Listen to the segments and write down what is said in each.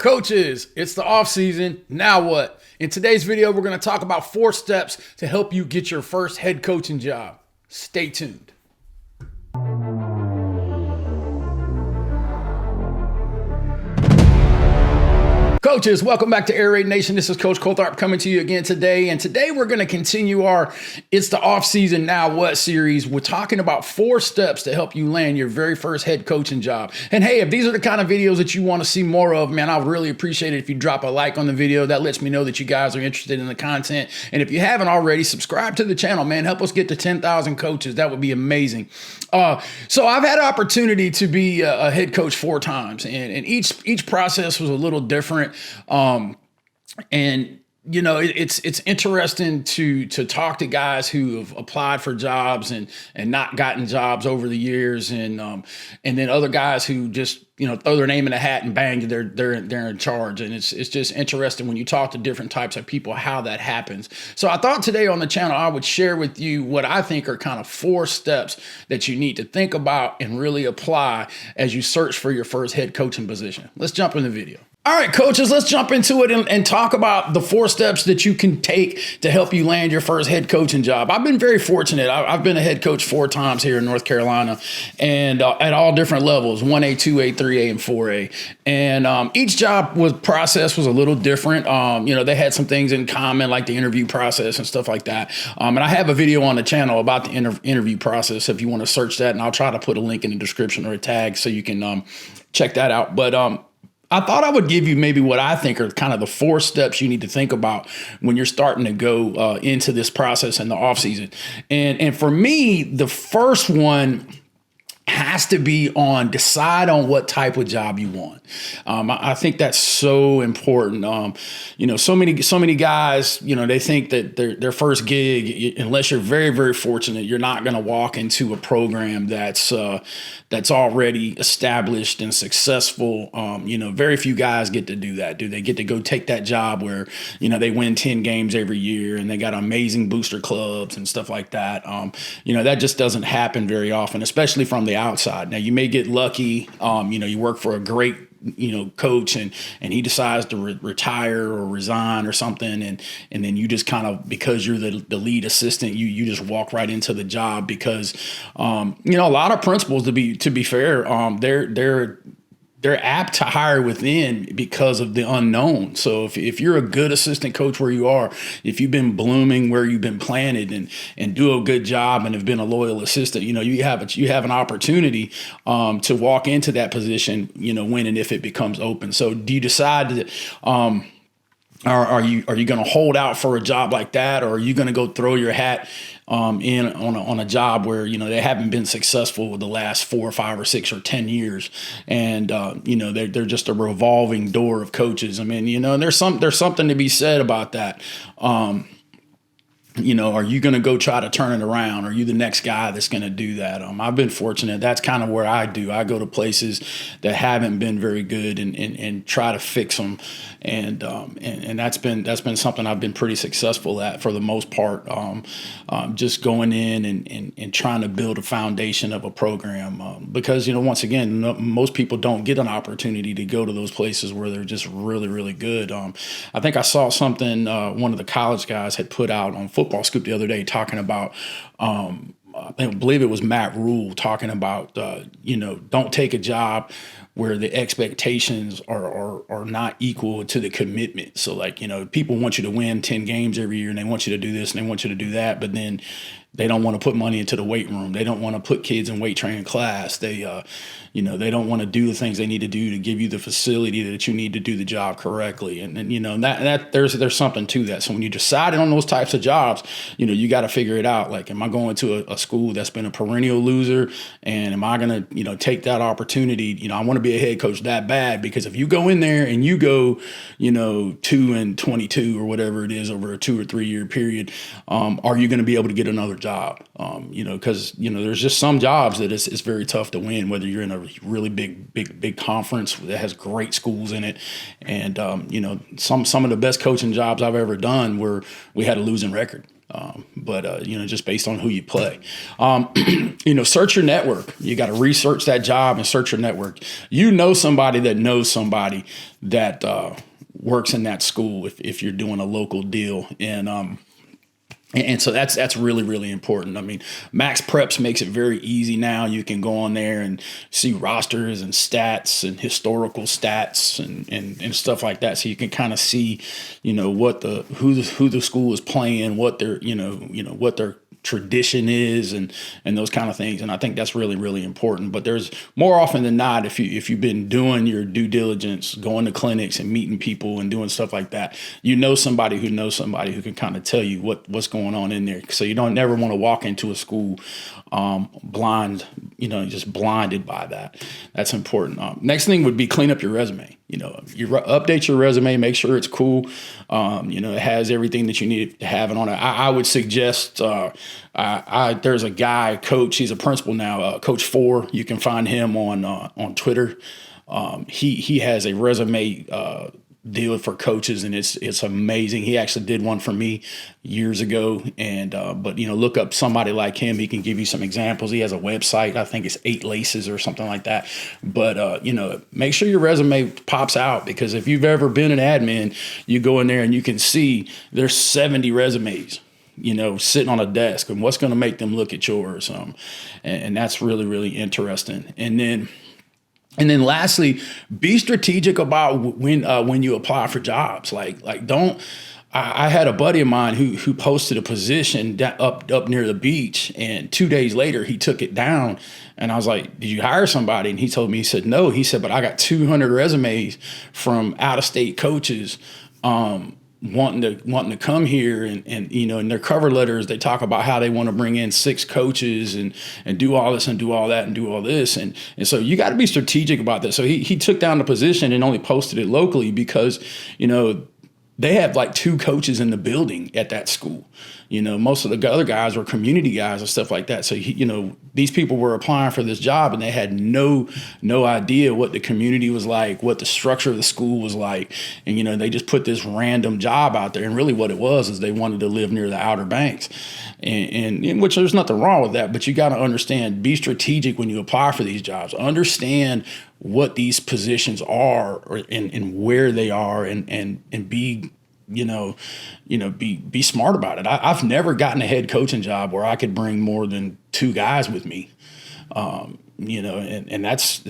Coaches, it's the off season. Now what? In today's video, we're going to talk about 4 steps to help you get your first head coaching job. Stay tuned. Coaches, welcome back to Air Raid Nation. This is Coach Coltharp coming to you again today. And today we're going to continue our It's the Off Season Now What series. We're talking about 4 steps to help you land your very first head coaching job. And hey, if these are the kind of videos that you want to see more of, man, I would really appreciate it if you drop a like on the video. That lets me know that you guys are interested in the content. And if you haven't already, subscribe to the channel, man. Help us get to 10,000 coaches. That would be amazing. So I've had an opportunity to be a head coach 4 times, and each process was a little different. And you know, it's interesting to talk to guys who have applied for jobs and not gotten jobs over the years, and then other guys who just, you know, throw their name in a hat and bang, they're in charge. And it's just interesting when you talk to different types of people how that happens. So I thought today on the channel I would share with you what I think are kind of 4 steps that you need to think about and really apply as you search for your first head coaching position. Let's jump in the video. All right, coaches, let's jump into it and talk about the 4 steps that you can take to help you land your first head coaching job. I've been very fortunate. I've been a head coach 4 times here in North Carolina, and at all different levels, 1A, 2A, 3A, and 4A. And each job process was a little different. You know, they had some things in common, like the interview process and stuff like that. And I have a video on the channel about the interview process if you want to search that, and I'll try to put a link in the description or a tag so you can check that out. But I thought I would give you maybe what I think are kind of the 4 steps you need to think about when you're starting to go into this process in the off season. And for me, the first one has to be decide on what type of job you want. I think that's so important. You know, so many guys, you know, they think that their first gig, unless you're very, very fortunate, you're not going to walk into a program that's already established and successful. You know, very few guys get to do that. Do they get to go take that job where, you know, they win 10 games every year and they got amazing booster clubs and stuff like that? You know, that just doesn't happen very often, especially from the outside. Now, you may get lucky. You know, you work for a great, you know, coach and he decides to retire or resign or something. And then you just kind of, because you're the lead assistant, you just walk right into the job because, you know, a lot of principals, to be fair, they're apt to hire within because of the unknown. So if you're a good assistant coach where you are, if you've been blooming where you've been planted and do a good job and have been a loyal assistant, you know, you have an opportunity to walk into that position, you know, when and if it becomes open. So do you decide that are you going to hold out for a job like that, or are you going to go throw your hat in on a job where, you know, they haven't been successful with the last 4 or 5 or 6 or 10 years, and you know, they're just a revolving door of coaches. I mean, you know, there's something to be said about that. You know, are you going to go try to turn it around? Are you the next guy that's going to do that? I've been fortunate. That's kind of where I do. I go to places that haven't been very good and try to fix them. And that's been something I've been pretty successful at for the most part. Just going in and trying to build a foundation of a program. Because, you know, once again, most people don't get an opportunity to go to those places where they're just really, really good. I think I saw something one of the college guys had put out on Football Scoop the other day talking about, I believe it was Matt Rule talking about, you know, don't take a job where the expectations are not equal to the commitment. So, like, you know, people want you to win 10 games every year and they want you to do this and they want you to do that, but then they don't want to put money into the weight room. They don't want to put kids in weight training class. They, you know, they don't want to do the things they need to do to give you the facility that you need to do the job correctly. And you know, that there's something to that. So when you decide on those types of jobs, you know, you got to figure it out. Like, am I going to a school that's been a perennial loser? And am I going to, you know, take that opportunity? You know, I want to be a head coach that bad, because if you go in there and you go, you know, 2-22 or whatever it is over a 2 or 3 year period, are you going to be able to get another job? You know, because, you know, there's just some jobs that it's very tough to win, whether you're in a really big conference that has great schools in it. And, you know, some of the best coaching jobs I've ever done were, we had a losing record. But just based on who you play. Search your network. You got to research that job and search your network. You know somebody that knows somebody that works in that school if you're doing a local deal. And so that's really, really important. I mean, Max Preps makes it very easy now. You can go on there and see rosters and stats and historical stats and stuff like that. So you can kind of see, who the school is playing, what their what their tradition is and those kind of things. And I think that's really, really important. But there's more often than not, if you've been doing your due diligence, going to clinics and meeting people and doing stuff like that, somebody who knows somebody who can kind of tell you what's going on in there. So you don't never want to walk into a school blind, just blinded by that. That's important. Next thing would be clean up your resume. Update your resume, make sure it's cool. It has everything that you need to have it on it. I would suggest, there's a guy, coach, he's a principal now, Coach 4. You can find him on Twitter. He has a resume deal for coaches, and it's amazing. He actually did one for me years ago, and but look up somebody like him. He can give you some examples. He has a website. I think it's 8 Laces or something like that. But make sure your resume pops out, because if you've ever been an admin, you go in there and you can see there's 70 resumes sitting on a desk, and what's going to make them look at yours. And that's really, really interesting. And then lastly, be strategic about when you apply for jobs. Like don't. I had a buddy of mine who posted a position up near the beach, and 2 days later he took it down. And I was like, "Did you hire somebody?" And he told me, he said, "No." He said, "But I got 200 resumes from out of state coaches wanting to come here, and in their cover letters they talk about how they want to bring in 6 coaches and do all this and do all that and do all this, and so you got to be strategic about this." So he took down the position and only posted it locally because they have like 2 coaches in the building at that school. Most of the other guys were community guys and stuff like that. So these people were applying for this job, and they had no idea what the community was like, what the structure of the school was like. And, they just put this random job out there. And really what it was is they wanted to live near the Outer Banks, and which there's nothing wrong with that. But you got to understand, be strategic when you apply for these jobs. Understand what these positions are and where they are, and be be smart about it. I've never gotten a head coaching job where I could bring more than 2 guys with me. And that's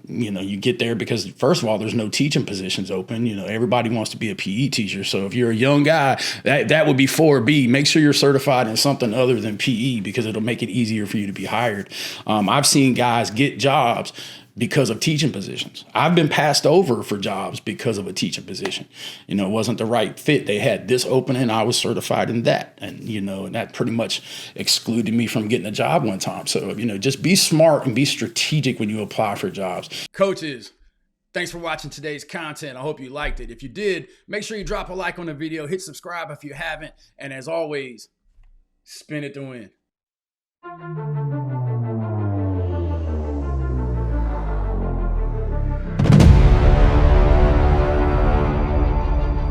you get there because, first of all, there's no teaching positions open. Everybody wants to be a PE teacher. So if you're a young guy, that would be 4B. Make sure you're certified in something other than PE, because it'll make it easier for you to be hired. I've seen guys get jobs because of teaching positions. I've been passed over for jobs because of a teaching position. It wasn't the right fit. They had this opening, I was certified in that. And, and that pretty much excluded me from getting a job one time. So, just be smart and be strategic when you apply for jobs. Coaches, thanks for watching today's content. I hope you liked it. If you did, make sure you drop a like on the video, hit subscribe if you haven't. And as always, spin it to win.